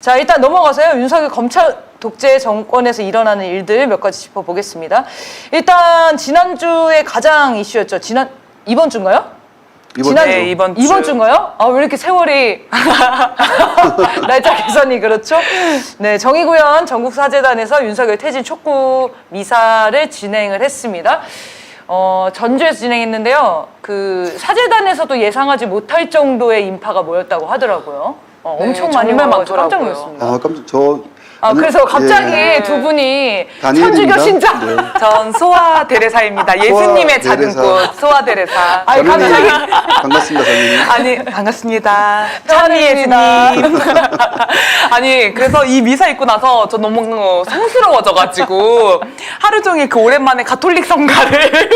자, 일단 넘어가서요. 윤석열 검찰 독재 정권에서 일어나는 일들 몇 가지 짚어보겠습니다. 일단 지난주에 가장 이슈였죠. 이번 주인가요? 이번 주. 이번 주인가요? 아, 왜 이렇게 세월이 날짜 계산이 그렇죠? 네, 정의구현 전국사재단에서 윤석열 퇴진 촉구 미사를 진행을 했습니다. 전주에서 진행했는데요. 그 사재단에서도 예상하지 못할 정도의 인파가 모였다고 하더라고요. 엄청 많이 모여서 깜짝 놀랐습니다. 그래서 갑자기 두 분이 천주교 신자. 네. 전 소아 데레사입니다. 예수님의 작은 꽃 소아 데레사. 아니, 갑자기. 반갑습니다, 선생님. 아니, 반갑습니다. 찬이 예수님. 아니, 그래서 이 미사 읽고 나서 저 너무 성스러워져가지고 하루 종일 그 오랜만에 가톨릭 성가를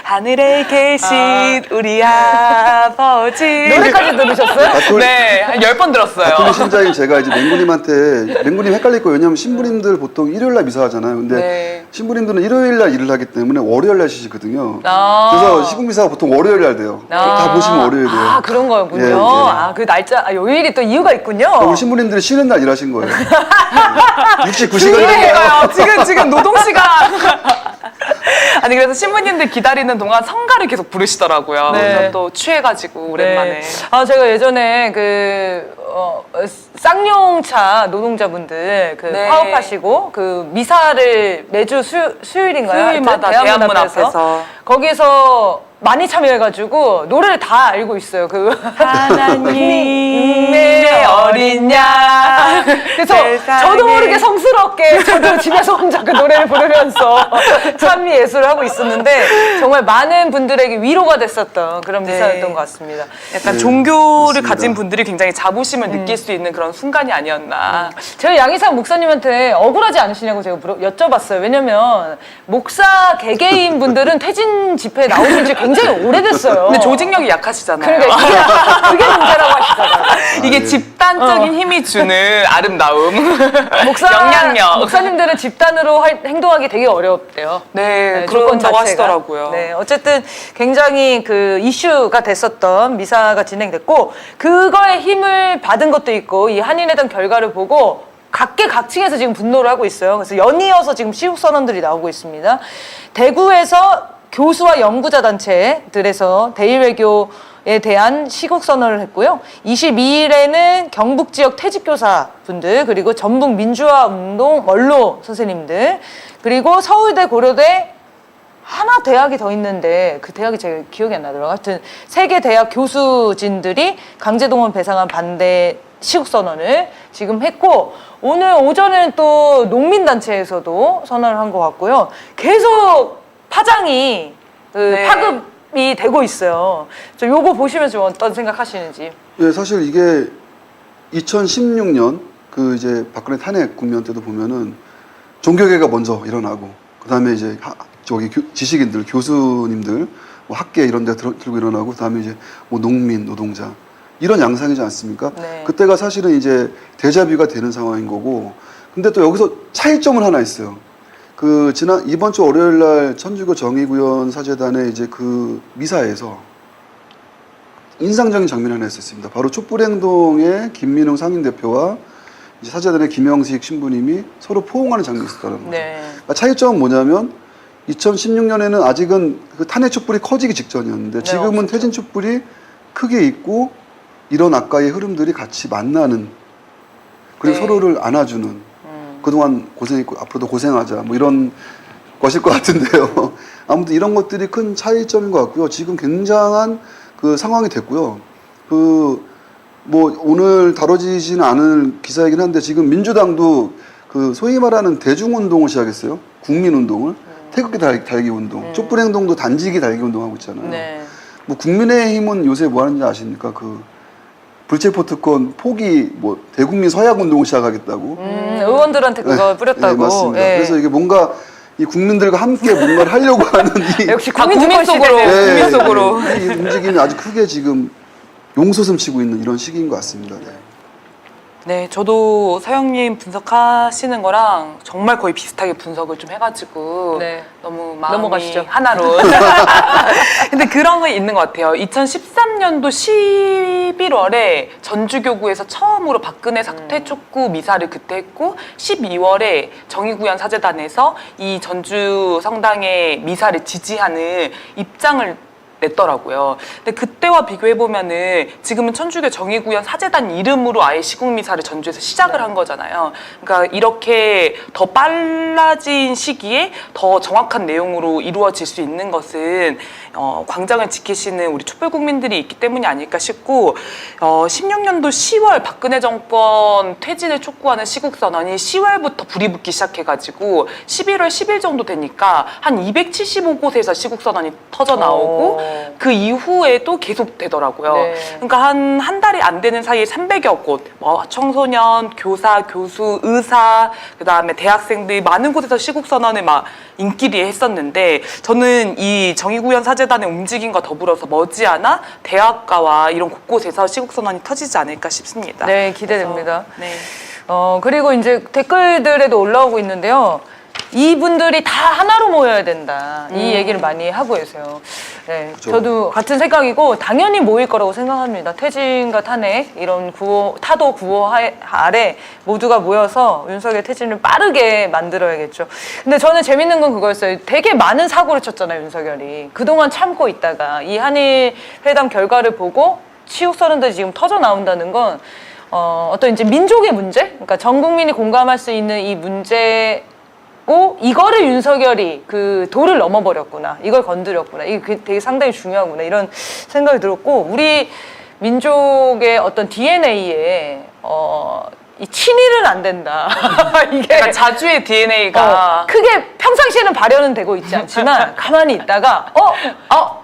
하늘에 계신 우리 아버지 노래까지 들으셨어요? 네, 한 10번 들었어요. 가톨릭 신자인 제가 이제 맹구님 헷갈릴 거예요. 왜냐면 신부님들 보통 일요일날 미사 하잖아요. 근데 네. 신부님들은 일요일날 일을 하기 때문에 월요일날 쉬시거든요. 그래서 시국미사가 보통 월요일날 돼요. 다 보시면 월요일 돼요. 아, 그런 거였군요. 예, 예. 아, 그 날짜, 요일이 또 이유가 있군요. 우리 신부님들이 쉬는 날 일하신 거예요. 69시간. 지금 노동시간. 아니, 그래서 신부님들 기다리는 동안 성가를 계속 부르시더라고요. 네. 그래서 또 취해가지고 오랜만에. 네. 아, 제가 예전에 쌍용차 노동자분들 네. 파업하시고 그 미사를 매주 수요일인가요? 수요일마다 하여튼 대학문 앞에서. 거기서 많이 참여해가지고 노래를 다 알고 있어요. 하나님의 어린 양. 그래서 세상에. 저도 모르게 성스럽게 저도 집에서 혼자 그 노래를 부르면서 찬미 예술을 하고 있었는데 정말 많은 분들에게 위로가 됐었던 그런 네. 미사였던 것 같습니다. 약간 네, 종교를 맞습니다. 가진 분들이 굉장히 자부심을 느낄 수 있는 그런 순간이 아니었나. 제가 양희삼 목사님한테 억울하지 않으시냐고 제가 여쭤봤어요. 왜냐면 목사 개개인 분들은 퇴진 집회에 나오신 지 굉장히 오래됐어요. 근데 조직력이 약하시잖아요. 그러니까 그게 문제라고 하시잖아요. 이게 네. 집단적인 힘이 주는 아름다움, 영향력. 목사님들은 집단으로 행동하기 되게 어렵대요. 네, 조건 그런다고 자체가. 하시더라고요. 네, 어쨌든 굉장히 그 이슈가 됐었던 미사가 진행됐고 그거에 힘을 받은 것도 있고 이 한인회담 결과를 보고 각계각층에서 지금 분노를 하고 있어요. 그래서 연이어서 지금 시국 선언들이 나오고 있습니다. 대구에서 교수와 연구자 단체들에서 대일외교에 대한 시국 선언을 했고요. 22일에는 경북 지역 퇴직교사 분들 그리고 전북 민주화 운동 원로 선생님들 그리고 서울대 고려대 하나 대학이 더 있는데 그 대학이 제가 기억이 안 나더라고요. 하여튼 세 개 대학 교수진들이 강제동원 배상안 반대 시국 선언을 지금 했고 오늘 오전에는 또 농민단체에서도 선언을 한 것 같고요. 계속 파장이 네. 파급이 되고 있어요. 저 요거 보시면서 좀 어떤 생각하시는지. 네, 사실 이게 2016년 그 이제 박근혜 탄핵 국면 때도 보면은 종교계가 먼저 일어나고 그다음에 이제 지식인들, 교수님들, 뭐 학계 이런 데 들고 일어나고 그다음에 이제 뭐 농민, 노동자 이런 양상이지 않습니까? 네. 그때가 사실은 이제 데자뷰가 되는 상황인 거고 근데 또 여기서 차이점은 하나 있어요. 이번 주 월요일 날 천주교 정의구현 사재단의 이제 그 미사에서 인상적인 장면이 하나 있었습니다. 바로 촛불행동의 김민웅 상임대표와 이제 사재단의 김영식 신부님이 서로 포옹하는 장면이 있었다는 거죠. 네. 그러니까 차이점은 뭐냐면 2016년에는 아직은 그 탄핵 촛불이 커지기 직전이었는데 지금은 퇴진 촛불이 크게 있고 이런 아까의 흐름들이 같이 만나는 그리고 네. 서로를 안아주는 그동안 고생했고 앞으로도 고생하자 뭐 이런 것일 것 같은데요. 아무튼 이런 것들이 큰 차이점인 것 같고요. 지금 굉장한 그 상황이 됐고요. 뭐 오늘 다뤄지지는 않을 기사이긴 한데 지금 민주당도 그 소위 말하는 대중운동을 시작했어요. 국민운동을. 태극기 달기 운동, 촛불행동도 단지기 달기 운동하고 있잖아요. 네. 뭐 국민의힘은 요새 뭐 하는지 아십니까? 불체포 특권 포기 뭐 대국민 서약 운동을 시작하겠다고. 의원들한테 그거 뿌렸다고. 네, 맞습니다. 예. 그래서 이게 뭔가 이 국민들과 함께 뭔가를 하려고 하는 이 역시 국민 국민 속으로. 시대네. 국민 속으로. 이 움직임이 아주 크게 지금 용솟음 치고 있는 이런 시기인 것 같습니다. 네. 네, 저도 서영님 분석하시는 거랑 정말 거의 비슷하게 분석을 좀 해가지고 네. 너무 마음이 넘어가시죠. 하나로. 근데 그런 거 있는 것 같아요. 2013년도 11월에 전주교구에서 처음으로 박근혜 사퇴 촉구 미사를 그때 했고 12월에 정의구현 사재단에서 이 전주 성당의 미사를 지지하는 입장을 냈더라고요. 근데 그때와 비교해 보면은 지금은 천주교 정의구현 사재단 이름으로 아예 시국미사를 전주에서 시작을 한 거잖아요. 그러니까 이렇게 더 빨라진 시기에 더 정확한 내용으로 이루어질 수 있는 것은 광장을 지키시는 우리 촛불 국민들이 있기 때문이 아닐까 싶고 16년도 10월 박근혜 정권 퇴진을 촉구하는 시국선언이 10월부터 불이 붙기 시작해가지고 11월 10일 정도 되니까 한 275곳에서 시국선언이 터져 나오고 그 이후에도 계속 되더라고요. 네. 그러니까 한 달이 안 되는 사이에 300여 곳, 뭐 청소년, 교사, 교수, 의사, 그다음에 대학생들 많은 곳에서 시국선언을 막 인기리에 했었는데 저는 이 정의구현 사재단의 움직임과 더불어서 머지않아 대학가와 이런 곳곳에서 시국선언이 터지지 않을까 싶습니다. 네, 기대됩니다. 그래서, 네. 그리고 이제 댓글들에도 올라오고 있는데요. 이분들이 다 하나로 모여야 된다. 이 얘기를 많이 하고 계세요. 네, 그렇죠. 저도 같은 생각이고 당연히 모일 거라고 생각합니다. 퇴진과 탄핵 이런 타도 구호 아래 모두가 모여서 윤석열 퇴진을 빠르게 만들어야겠죠. 근데 저는 재밌는 건 그거였어요. 되게 많은 사고를 쳤잖아요, 윤석열이. 그동안 참고 있다가 이 한일 회담 결과를 보고 치욕설은들이 지금 터져 나온다는 건 어떤 이제 민족의 문제, 그러니까 전 국민이 공감할 수 있는 이 문제. 이거를 윤석열이 그 도를 넘어버렸구나. 이걸 건드렸구나. 이게 되게 상당히 중요하구나. 이런 생각이 들었고, 우리 민족의 어떤 DNA에, 이 친일은 안 된다. 이게. 약간 자주의 DNA가 크게 평상시에는 발현은 되고 있지 않지만, 가만히 있다가,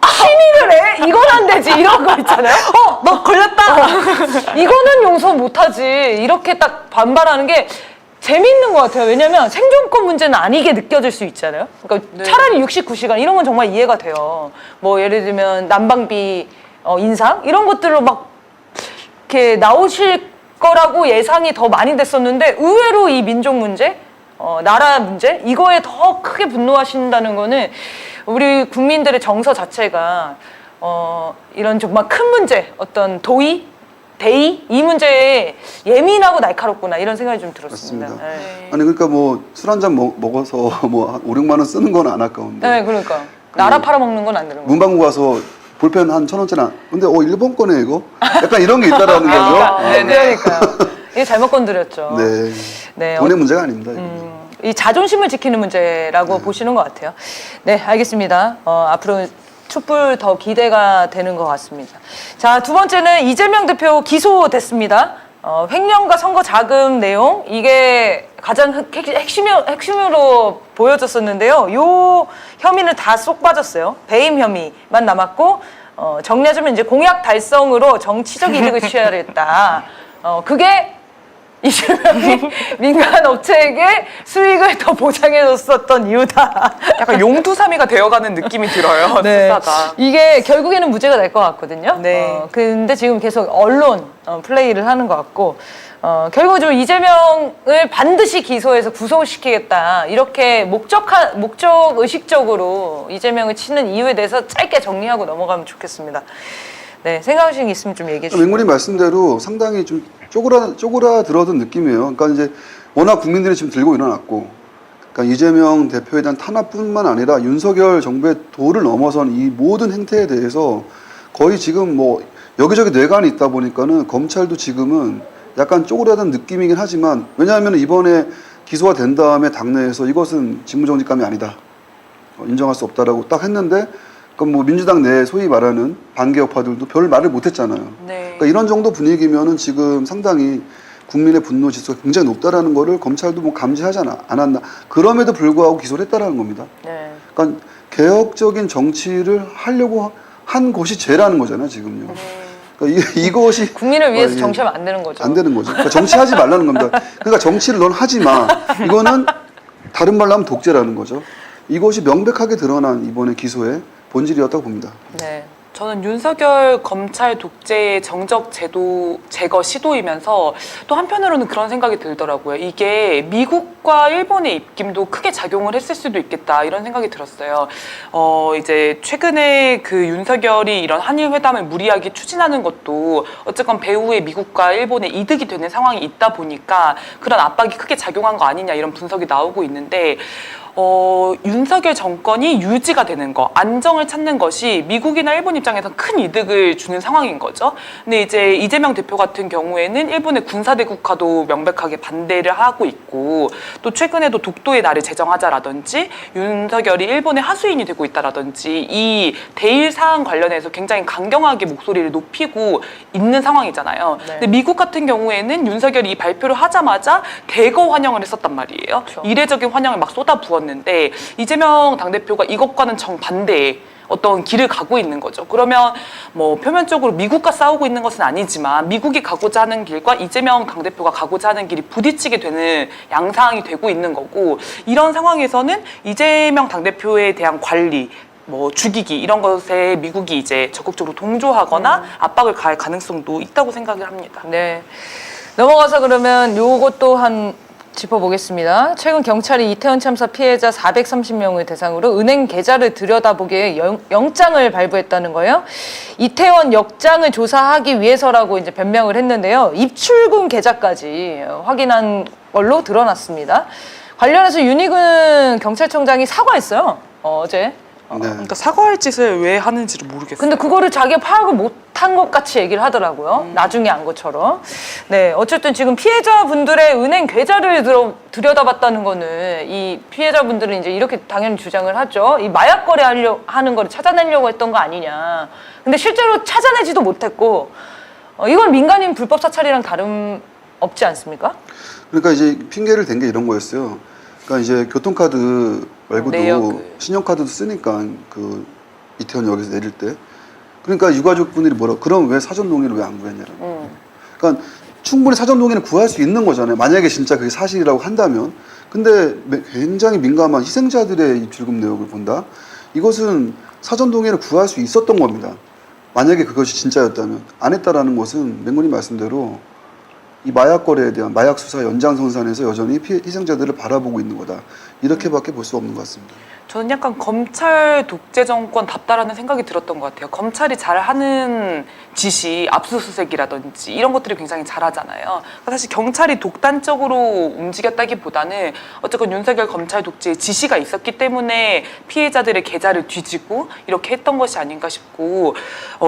친일을 해? 이건 안 되지. 이런 거 있잖아요. 너 걸렸다. 이거는 용서 못하지. 이렇게 딱 반발하는 게, 재밌는 것 같아요. 왜냐면 생존권 문제는 아니게 느껴질 수 있잖아요. 그러니까 네. 차라리 69시간 이런 건 정말 이해가 돼요. 뭐 예를 들면 난방비 인상 이런 것들로 막 이렇게 나오실 거라고 예상이 더 많이 됐었는데 의외로 이 민족 문제, 나라 문제 이거에 더 크게 분노하신다는 거는 우리 국민들의 정서 자체가 이런 정말 큰 문제, 어떤 도의 대의? 이 문제에 예민하고 날카롭구나 이런 생각이 좀 들었습니다. 맞습니다. 네. 아니 그러니까 뭐 술 한 잔 먹어서 뭐 한 5, 6만 원 쓰는 건 안 아까운데. 네, 그러니까 나라 팔아먹는 건 안 되는 거예요. 문방구 가서 볼펜 한 1,000원짜리 근데 일본 거네 이거? 약간 이런 게 있다라는 거죠. 네네. 그러니까요. 이게 잘못 건드렸죠. 네. 네, 돈의 문제가 아닙니다. 이거는. 이 자존심을 지키는 문제라고 보시는 것 같아요. 네, 알겠습니다. 앞으로 촛불 더 기대가 되는 것 같습니다. 자, 두 번째는 이재명 대표 기소됐습니다. 횡령과 선거 자금 내용 이게 가장 핵심으로 보여졌었는데요. 요 혐의는 다 쏙 빠졌어요. 배임 혐의만 남았고 정리하자면 이제 공약 달성으로 정치적 이득을 취하했다. 그게 이재명이 민간 업체에게 수익을 더 보장해줬었던 이유다. 약간 용두사미가 되어가는 느낌이 들어요. 수사가. 이게 결국에는 무죄가 될 것 같거든요. 네. 근데 지금 계속 언론 플레이를 하는 것 같고 결국 좀 이재명을 반드시 기소해서 구속시키겠다 이렇게 목적 의식적으로 이재명을 치는 이유에 대해서 짧게 정리하고 넘어가면 좋겠습니다. 네, 생각하시는 게 있으면 좀 얘기해 주시죠. 맹군님 말씀대로 상당히 좀 쪼그라들어든 느낌이에요. 그러니까 이제 워낙 국민들이 지금 들고 일어났고, 그러니까 이재명 대표에 대한 탄압뿐만 아니라 윤석열 정부의 도를 넘어선 이 모든 행태에 대해서 거의 지금 뭐 여기저기 뇌관이 있다 보니까는 검찰도 지금은 약간 쪼그라든 느낌이긴 하지만 왜냐하면 이번에 기소가 된 다음에 당내에서 이것은 직무정지감이 아니다. 인정할 수 없다라고 딱 했는데 그럼 뭐 민주당 내 소위 말하는 반개혁파들도 별 말을 못했잖아요. 네. 그러니까 이런 정도 분위기면은 지금 상당히 국민의 분노 지수가 굉장히 높다라는 거를 검찰도 뭐 감지하지 않았나. 그럼에도 불구하고 기소를 했다라는 겁니다. 네. 그러니까 개혁적인 정치를 하려고 한 것이 죄라는 거잖아요, 지금요. 그러니까 이것이 국민을 위해서 예, 정치하면 안 되는 거죠. 안 되는 거죠. 그러니까 정치하지 말라는 겁니다. 그러니까 정치를 넌 하지 마. 이거는 다른 말로 하면 독재라는 거죠. 이것이 명백하게 드러난 이번에 기소의 본질이었다고 봅니다. 네. 저는 윤석열 검찰 독재 정적 제도 제거 시도이면서 또 한편으로는 그런 생각이 들더라고요. 이게 미국과 일본의 입김도 크게 작용을 했을 수도 있겠다 이런 생각이 들었어요. 이제 최근에 그 윤석열이 이런 한일 회담을 무리하게 추진하는 것도 어쨌건 배후에 미국과 일본의 이득이 되는 상황이 있다 보니까 그런 압박이 크게 작용한 거 아니냐 이런 분석이 나오고 있는데 윤석열 정권이 유지가 되는 거, 안정을 찾는 것이 미국이나 일본 입장에서 큰 이득을 주는 상황인 거죠. 근데 이제 이재명 대표 같은 경우에는 일본의 군사대국화도 명백하게 반대를 하고 있고 또 최근에도 독도의 날을 제정하자라든지 윤석열이 일본의 하수인이 되고 있다라든지 이 대일 사안 관련해서 굉장히 강경하게 목소리를 높이고 있는 상황이잖아요. 네. 근데 미국 같은 경우에는 윤석열이 이 발표를 하자마자 대거 환영을 했었단 말이에요. 그렇죠. 이례적인 환영을 막 쏟아부었는데 이재명 당대표가 이것과는 정반대의 어떤 길을 가고 있는 거죠. 그러면 뭐 표면적으로 미국과 싸우고 있는 것은 아니지만 미국이 가고자 하는 길과 이재명 당대표가 가고자 하는 길이 부딪히게 되는 양상이 되고 있는 거고 이런 상황에서는 이재명 당대표에 대한 관리 뭐 죽이기 이런 것에 미국이 이제 적극적으로 동조하거나 압박을 가할 가능성도 있다고 생각을 합니다. 네. 넘어가서 그러면 요것도 한 짚어보겠습니다. 최근 경찰이 이태원 참사 피해자 430명을 대상으로 은행 계좌를 들여다보게 영장을 발부했다는 거예요. 이태원 역장을 조사하기 위해서라고 이제 변명을 했는데요. 입출금 계좌까지 확인한 걸로 드러났습니다. 관련해서 윤희근 경찰청장이 사과했어요. 어제. 네. 그러니까 사과할 짓을 왜 하는지를 모르겠어요. 근데 그거를 자기가 파악을 못한 것 같이 얘기를 하더라고요. 나중에 안 것처럼. 네, 어쨌든 지금 피해자분들의 은행 계좌를 들여다봤다는 거는 이 피해자분들은 이제 이렇게 당연히 주장을 하죠. 이 마약 하는 거를 찾아내려고 했던 거 아니냐. 근데 실제로 찾아내지도 못했고 이건 민간인 불법 사찰이랑 다름 없지 않습니까? 그러니까 이제 핑계를 댄 게 이런 거였어요. 그러니까 이제 교통카드 말고도 내역. 신용카드도 쓰니까 그 이태원역에서 내릴 때 그러니까 유가족분들이 그럼 왜 사전 동의를 왜 안 구했냐라고. 그러니까 충분히 사전 동의는 구할 수 있는 거잖아요. 만약에 진짜 그게 사실이라고 한다면. 근데 굉장히 민감한 희생자들의 입출금 내역을 본다. 이것은 사전 동의를 구할 수 있었던 겁니다. 만약에 그것이 진짜였다면 안 했다라는 것은 맹군님 말씀대로 이 마약 거래에 대한 마약 수사 연장선상에서 여전히 희생자들을 바라보고 있는 거다. 이렇게밖에 볼 수 없는 것 같습니다. 저는 약간 검찰 독재 정권 답다라는 생각이 들었던 것 같아요. 검찰이 잘하는 짓이 압수수색이라든지 이런 것들을 굉장히 잘하잖아요. 그러니까 사실 경찰이 독단적으로 움직였다기보다는 어쨌건 윤석열 검찰 독재의 지시가 있었기 때문에 피해자들의 계좌를 뒤지고 이렇게 했던 것이 아닌가 싶고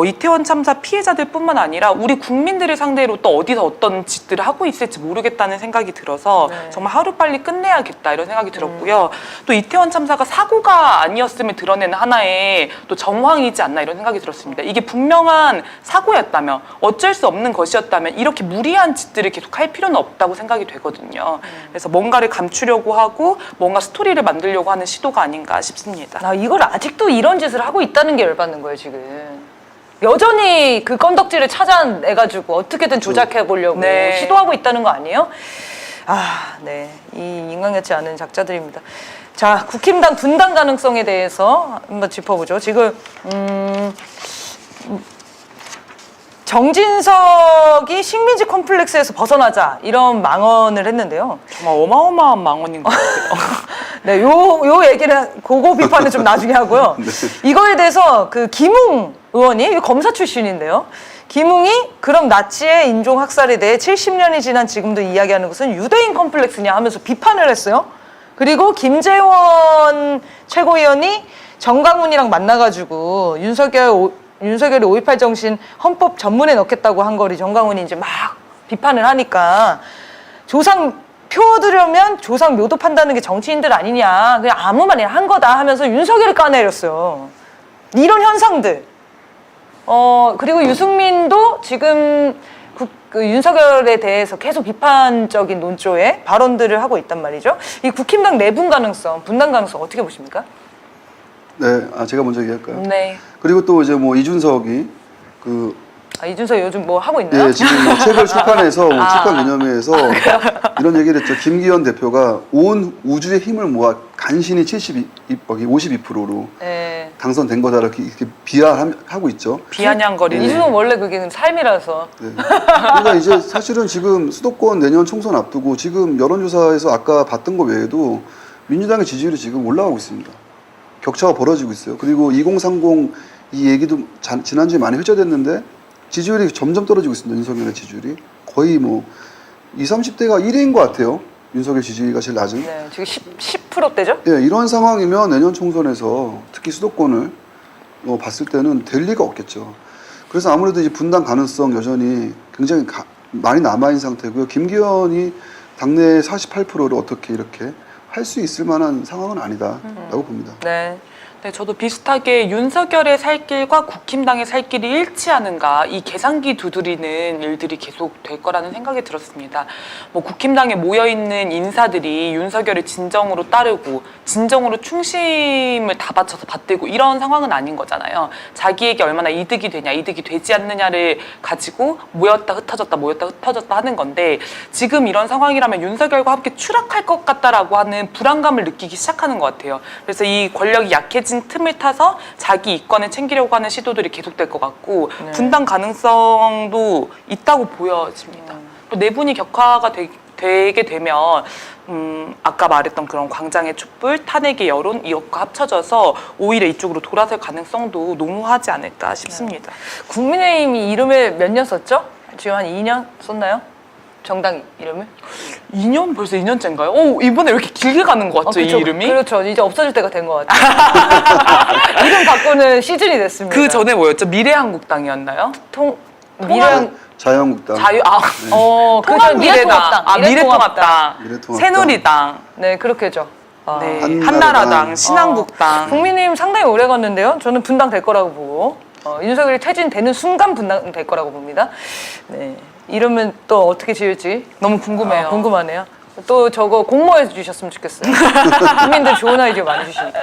이태원 참사 피해자들뿐만 아니라 우리 국민들을 상대로 또 어디서 어떤 짓들을 하고 있을지 모르겠다는 생각이 들어서 네. 정말 하루빨리 끝내야겠다 이런 생각이 들었고요. 또 이태원 참사가 사고가 아니었음을 드러내는 하나의 또 정황이지 않나 이런 생각이 들었습니다. 이게 분명한 사고였다면 어쩔 수 없는 것이었다면 이렇게 무리한 짓들을 계속 할 필요는 없다고 생각이 되거든요. 그래서 뭔가를 감추려고 하고 뭔가 스토리를 만들려고 하는 시도가 아닌가 싶습니다. 이걸 아직도 이런 짓을 하고 있다는 게 열받는 거예요, 지금. 여전히 그 건덕지를 찾아내가지고 어떻게든 조작해 보려고 네. 시도하고 있다는 거 아니에요? 네. 이 인간 같지 않은 작자들입니다. 자, 국힘당 분당 가능성에 대해서 한번 짚어보죠. 지금 정진석이 식민지 콤플렉스에서 벗어나자 이런 망언을 했는데요. 정말 어마어마한 망언인 것 같아요. 네, 요 얘기는 고고 비판은 좀 나중에 하고요. 이거에 대해서 그 김웅 의원이 검사 출신인데요. 김웅이 그럼 나치의 인종 학살에 대해 70년이 지난 지금도 이야기하는 것은 유대인 컴플렉스냐 하면서 비판을 했어요. 그리고 김재원 최고위원이 정강훈이랑 만나가지고 윤석열이 5.18 정신 헌법 전문에 넣겠다고 한 거를 정강훈이 이제 막 비판을 하니까 표들으면 조상 묘도 판다는 게 정치인들 아니냐. 그냥 아무 말이나 한 거다 하면서 윤석열을 까내렸어요. 이런 현상들. 그리고 유승민도 지금 윤석열에 대해서 계속 비판적인 논조의 발언들을 하고 있단 말이죠. 이 국힘당 내분 가능성, 분당 가능성 어떻게 보십니까? 네, 제가 먼저 얘기할까요? 네. 그리고 또 이제 뭐 이준석이 이준석 요즘 뭐 하고 있나요? 예, 지금 뭐 책을 출판해서 출판 기념회에서 이런 얘기를 했죠. 김기현 대표가 온 우주의 힘을 모아 간신히 52%로 네. 당선된 거다 이렇게 비하하고 있죠. 비아냥거리는. 이준석 원래 그게 삶이라서. 네. 그러니까 이제 사실은 지금 수도권 내년 총선 앞두고 지금 여론조사에서 아까 봤던 거 외에도 민주당의 지지율이 지금 올라가고 있습니다. 격차가 벌어지고 있어요. 그리고 2030 이 얘기도 지난주에 많이 회자됐는데 지지율이 점점 떨어지고 있습니다. 윤석열의 지지율이 거의 뭐 20, 30대가 1위인 것 같아요. 윤석열 지지가 제일 낮은. 네, 지금 10%대죠? 예, 이런 상황이면 내년 총선에서 특히 수도권을 봤을 때는 될 리가 없겠죠. 그래서 아무래도 이제 분당 가능성 여전히 굉장히 많이 남아있는 상태고요. 김기현이 당내 48%를 어떻게 이렇게 할 수 있을 만한 상황은 아니다라고 봅니다. 네. 네, 저도 비슷하게 윤석열의 살 길과 국힘당의 살 길이 일치하는가 이 계산기 두드리는 일들이 계속 될 거라는 생각이 들었습니다. 뭐 국힘당에 모여있는 인사들이 윤석열을 진정으로 따르고 진정으로 충심을 다 바쳐서 받들고 이런 상황은 아닌 거잖아요. 자기에게 얼마나 이득이 되냐 이득이 되지 않느냐를 가지고 모였다 흩어졌다 모였다 흩어졌다 하는 건데 지금 이런 상황이라면 윤석열과 함께 추락할 것 같다라고 하는 불안감을 느끼기 시작하는 것 같아요. 그래서 이 권력이 약해진 틈을 타서 자기 이권을 챙기려고 하는 시도들이 계속될 것 같고 네. 분당 가능성도 있다고 보여집니다. 또 내분이 격화가 되게 되면 아까 말했던 그런 광장의 촛불, 탄핵의 여론 이것과 합쳐져서 오히려 이쪽으로 돌아설 가능성도 농후하지 않을까 싶습니다. 국민의힘이 이름을 몇 년 썼죠? 지금 한 2년 썼나요? 정당 이름을? 2년? 벌써 2년째인가요? 오, 이번에 왜 이렇게 길게 가는 것 같죠, 이 그쵸. 이름이? 그렇죠. 이제 없어질 때가 된 것 같아요. 이름 바꾸는 시즌이 됐습니다. 그 전에 뭐였죠? 미래한국당이었나요? 미래한 자유한국당. 그전 미래통합당. 미래통합당. 미래통합당. 새누리당. 네, 그렇게죠. 네, 한나라당. 한나라당, 신한국당. 국민의힘 상당히 오래 갔는데요. 저는 분당 될 거라고 보고 윤석열이 퇴진되는 순간 분당 될 거라고 봅니다. 네, 이름은 또 어떻게 지을지 너무 궁금해요. 궁금하네요. 또 저거 공모해 주셨으면 좋겠어요. 국민들 좋은 아이디어 많이 주시니까.